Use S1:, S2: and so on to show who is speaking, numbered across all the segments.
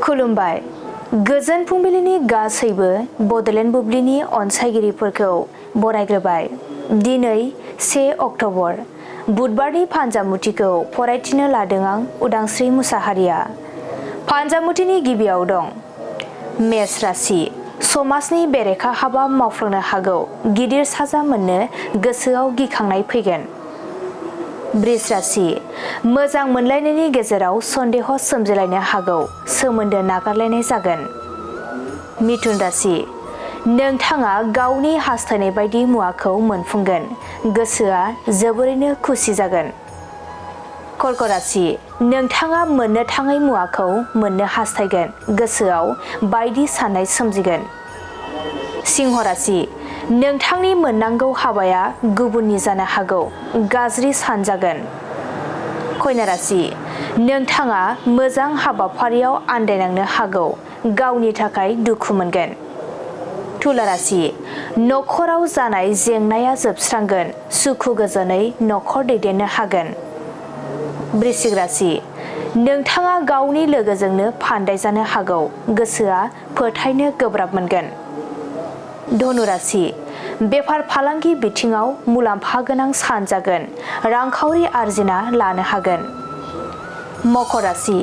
S1: खुलुमबाय। गोजोन फुंबिलिनि गासैबो बडलेण्ड बुब्लिनि अनसायगिरिफोरखौ बरायग्रोबाय। दिनै 1 अक्ट'बर बुधबारनि फान्जामुथिखौ फरायथिनो लादों आं उदांस्रि मुसाहारिया। फान्जामुथिनि गिबियाव दं मेष राशि। समाजनि बेरेखा हाबा मावफ्लांनो हागौ। गिदिर साजा मोननो गोसोआव गिखांनाय फैगोन। बृष राशि। मोजां मोनलायनायनि गेजेराव सन्देह सोमजिलायनो हागौ। सोमोन्दो नागारलायनाय जागोन। मिथुन राशि। नोंथाङा गावनि हास्थायनाय बायदि मुवाखौ मोनफुंगोन। गोसोआ जोबोरैनो खुसि जागोन। कर्क राशि। नोंथाङा मोननो थाङै मुवाखौ मोननो हास्थायगोन। गोसोआव बायदि साननाय सोमजिगोन। सिंह राशि। नोंथांनि मोननांगौ हाबाया गुबुननि जानो हागौ। गाज्रि सानजागोन। कन्या राशि। नोंथाङा मोजां हाबाफारियाव आन्दायनांनो हागौ। गावनि थाखाय दुखु मोनगोन। तुला राशि। नखराव जानाय जेंनाया जोबस्रांगोन। सुखु गोजोनै नखर दैदेननो हागोन। वृश्चिक राशि। नोंथाङा गावनि लोगोजोंनो फानदाय जानो हागौ। गोसोआ फोथायनो गोब्राब मोनगोन। धनु राशि। बेफार फालांगि बिथिङाव मुलाम्फा गोनां सान जागोन। रांखावरि आरजिना लानो हागोन। मकर राशि।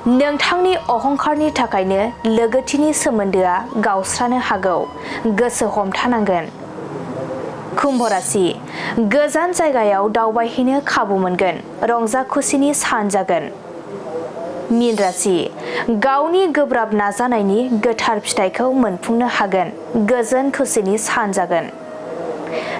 S1: नोंथांनि अहंकारनि थाखायनो लोगोथिनि सोमोन्दोआ गावस्रानो हागौ। गोसो हमथानांगोन। कुम्भ राशि। गोजान जायगायाव दावबायहैनो खाबु मोनगोन। रंजा खुसिनि सान जागोन। मीन राशि। गावनि गोब्राब नाजानायनि गोथार फिथाइखौ मोनफुंनो हागोन। गोजोन खुसिनि सान जागोन।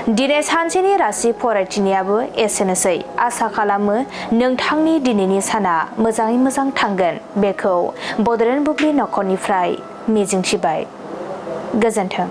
S1: दिनै सानसेनि राशि फरायथिनायाबो एसेनोसै। आसा खालामो नोंथांनि दिनैनि साना मोजाङै मोजां थांगोन। बेखौ बडलेण्ड बुब्लि नखरनिफ्राय मिजिंथिबाय। गोजोन्थों।